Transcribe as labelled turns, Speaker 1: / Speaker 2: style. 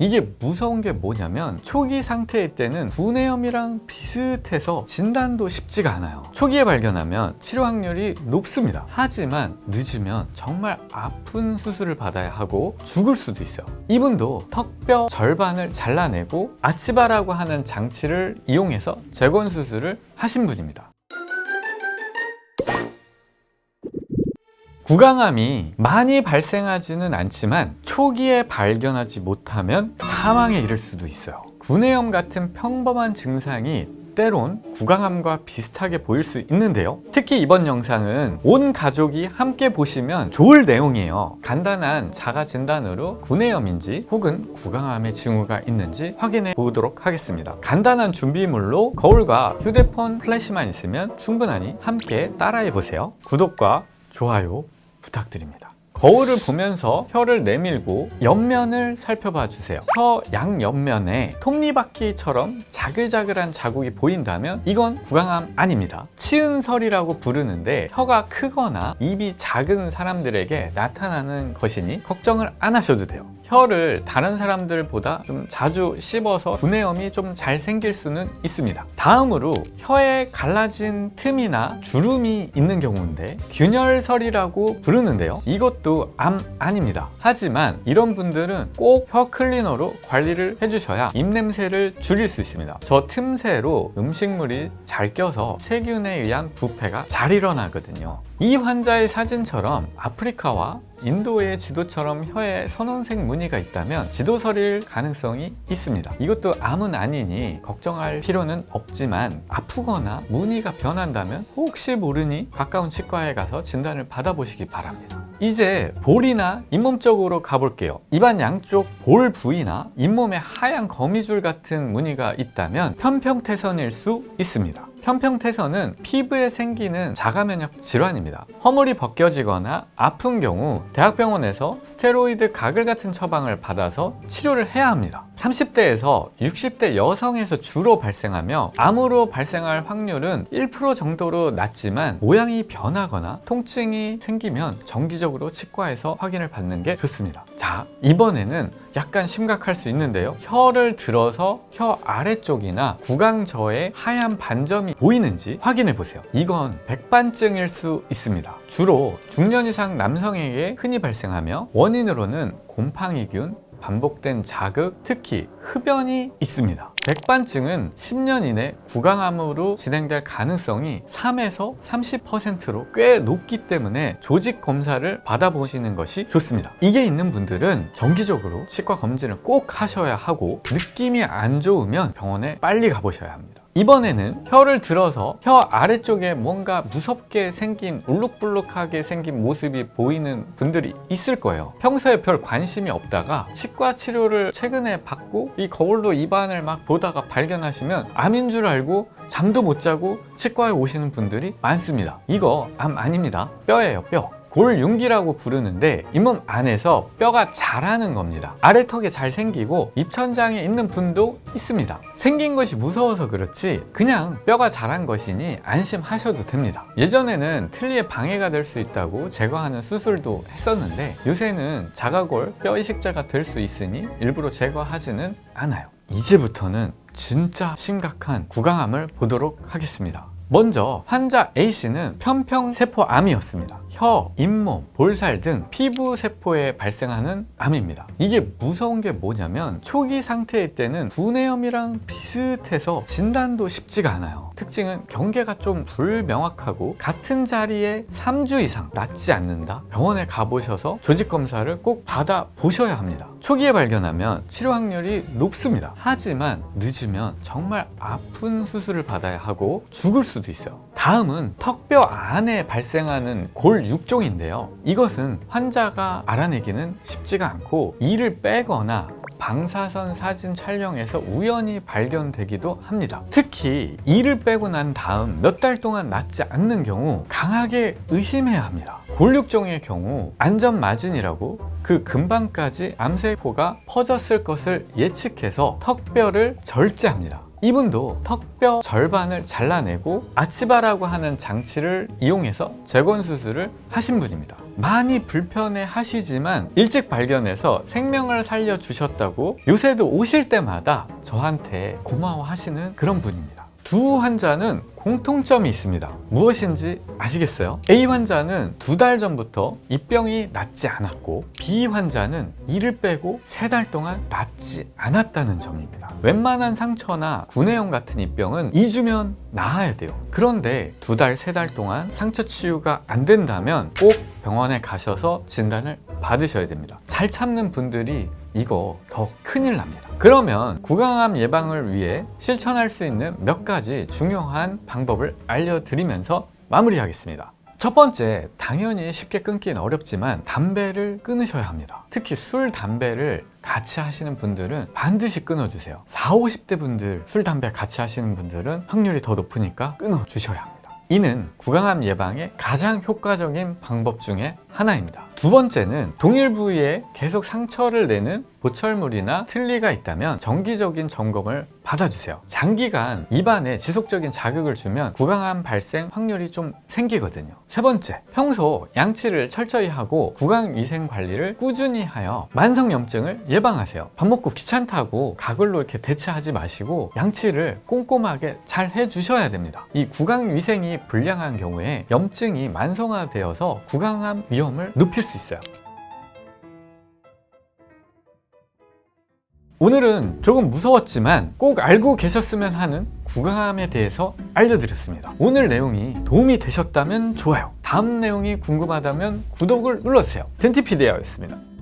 Speaker 1: 이게 무서운 게 뭐냐면 초기 상태일 때는 구내염이랑 비슷해서 진단도 쉽지가 않아요. 초기에 발견하면 치료 확률이 높습니다. 하지만 늦으면 정말 아픈 수술을 받아야 하고 죽을 수도 있어요. 이분도 턱뼈 절반을 잘라내고 아치바라고 하는 장치를 이용해서 재건 수술을 하신 분입니다. 구강암이 많이 발생하지는 않지만 초기에 발견하지 못하면 사망에 이를 수도 있어요. 구내염 같은 평범한 증상이 때론 구강암과 비슷하게 보일 수 있는데요. 특히 이번 영상은 온 가족이 함께 보시면 좋을 내용이에요. 간단한 자가 진단으로 구내염인지 혹은 구강암의 징후가 있는지 확인해 보도록 하겠습니다. 간단한 준비물로 거울과 휴대폰 플래시만 있으면 충분하니 함께 따라해 보세요. 구독과 좋아요 부탁드립니다. 거울을 보면서 혀를 내밀고 옆면을 살펴봐 주세요. 혀 양옆면에 톱니바퀴처럼 자글자글한 자국이 보인다면 이건 구강암 아닙니다. 치은설이라고 부르는데 혀가 크거나 입이 작은 사람들에게 나타나는 것이니 걱정을 안 하셔도 돼요. 혀를 다른 사람들보다 좀 자주 씹어서 구내염이 좀 잘 생길 수는 있습니다. 다음으로 혀에 갈라진 틈이나 주름이 있는 경우인데 균열설이라고 부르는데요. 이것도 암 아닙니다. 하지만 이런 분들은 꼭 혀 클리너로 관리를 해주셔야 입냄새를 줄일 수 있습니다. 저 틈새로 음식물이 잘 껴서 세균에 의한 부패가 잘 일어나거든요. 이 환자의 사진처럼 아프리카와 인도의 지도처럼 혀에 선홍색 무늬가 있다면 지도설일 가능성이 있습니다. 이것도 암은 아니니 걱정할 필요는 없지만 아프거나 무늬가 변한다면 혹시 모르니 가까운 치과에 가서 진단을 받아보시기 바랍니다. 이제 볼이나 잇몸 쪽으로 가볼게요. 입안 양쪽 볼 부위나 잇몸에 하얀 거미줄 같은 무늬가 있다면 편평태선일 수 있습니다. 편평태선은 피부에 생기는 자가면역 질환입니다. 허물이 벗겨지거나 아픈 경우 대학병원에서 스테로이드 가글 같은 처방을 받아서 치료를 해야 합니다. 30대에서 60대 여성에서 주로 발생하며 암으로 발생할 확률은 1% 정도로 낮지만 모양이 변하거나 통증이 생기면 정기적으로 치과에서 확인을 받는 게 좋습니다. 자, 이번에는 약간 심각할 수 있는데요. 혀를 들어서 혀 아래쪽이나 구강저에 하얀 반점이 보이는지 확인해 보세요. 이건 백반증일 수 있습니다. 주로 중년 이상 남성에게 흔히 발생하며 원인으로는 곰팡이균, 반복된 자극, 특히 흡연이 있습니다. 백반증은 10년 이내 구강암으로 진행될 가능성이 3에서 30%로 꽤 높기 때문에 조직 검사를 받아보시는 것이 좋습니다. 이게 있는 분들은 정기적으로 치과 검진을 꼭 하셔야 하고 느낌이 안 좋으면 병원에 빨리 가보셔야 합니다. 이번에는 혀를 들어서 혀 아래쪽에 뭔가 무섭게 생긴 울룩불룩하게 생긴 모습이 보이는 분들이 있을 거예요. 평소에 별 관심이 없다가 치과 치료를 최근에 받고 이 거울로 입안을 막 보다가 발견하시면 암인 줄 알고 잠도 못 자고 치과에 오시는 분들이 많습니다. 이거 암 아닙니다. 뼈예요, 뼈. 골윤기라고 부르는데 잇몸 안에서 뼈가 자라는 겁니다. 아래턱에 잘 생기고 입천장에 있는 분도 있습니다. 생긴 것이 무서워서 그렇지 그냥 뼈가 자란 것이니 안심하셔도 됩니다. 예전에는 틀니에 방해가 될 수 있다고 제거하는 수술도 했었는데 요새는 자가골 뼈 이식자가 될 수 있으니 일부러 제거하지는 않아요. 이제부터는 진짜 심각한 구강암을 보도록 하겠습니다. 먼저 환자 A씨는 편평세포암이었습니다. 혀, 잇몸, 볼살 등 피부 세포에 발생하는 암입니다. 이게 무서운 게 뭐냐면 초기 상태일 때는 구내염이랑 비슷해서 진단도 쉽지가 않아요. 특징은 경계가 좀 불명확하고 같은 자리에 3주 이상 낫지 않는다? 병원에 가보셔서 조직검사를 꼭 받아보셔야 합니다. 초기에 발견하면 치료 확률이 높습니다. 하지만 늦으면 정말 아픈 수술을 받아야 하고 죽을 수도 있어요. 다음은 턱뼈 안에 발생하는 골육종인데요. 이것은 환자가 알아내기는 쉽지가 않고 이를 빼거나 방사선 사진 촬영에서 우연히 발견되기도 합니다. 특히 이를 빼고 난 다음 몇 달 동안 낫지 않는 경우 강하게 의심해야 합니다. 골육종의 경우 안전마진이라고 그 근방까지 암세포가 퍼졌을 것을 예측해서 턱뼈를 절제합니다. 이분도 턱뼈 절반을 잘라내고 아치바라고 하는 장치를 이용해서 재건 수술을 하신 분입니다. 많이 불편해 하시지만 일찍 발견해서 생명을 살려주셨다고 요새도 오실 때마다 저한테 고마워하시는 그런 분입니다. 두 환자는 공통점이 있습니다. 무엇인지 아시겠어요? A 환자는 2달 전부터 입병이 낫지 않았고 B 환자는 이를 빼고 3달 동안 낫지 않았다는 점입니다. 웬만한 상처나 구내염 같은 입병은 2주면 나아야 돼요. 그런데 2달, 3달 동안 상처 치유가 안 된다면 꼭 병원에 가셔서 진단을 받으셔야 됩니다. 잘 참는 분들이 이거 더 큰일 납니다. 그러면 구강암 예방을 위해 실천할 수 있는 몇 가지 중요한 방법을 알려드리면서 마무리하겠습니다. 첫 번째, 당연히 쉽게 끊긴 어렵지만 담배를 끊으셔야 합니다. 특히 술, 담배를 같이 하시는 분들은 반드시 끊어주세요. 40, 50대 분들 술, 담배 같이 하시는 분들은 확률이 더 높으니까 끊어주셔야 합니다. 이는 구강암 예방의 가장 효과적인 방법 중에 하나입니다. 두 번째는 동일 부위에 계속 상처를 내는 보철물이나 틀니가 있다면 정기적인 점검을 받아주세요. 장기간 입안에 지속적인 자극을 주면 구강암 발생 확률이 좀 생기거든요. 세 번째, 평소 양치를 철저히 하고 구강위생 관리를 꾸준히 하여 만성염증을 예방하세요. 밥 먹고 귀찮다고 가글로 이렇게 대체하지 마시고 양치를 꼼꼼하게 잘 해주셔야 됩니다. 이 구강위생이 불량한 경우에 염증이 만성화되어서 구강암 위험을 높일 수 있어요. 오늘은 조금 무서웠지만 꼭 알고 계셨으면 하는 구강암에 대해서 알려드렸습니다. 오늘 내용이 도움이 되셨다면 좋아요. 다음 내용이 궁금하다면 구독을 눌러주세요. 덴티피디아였습니다.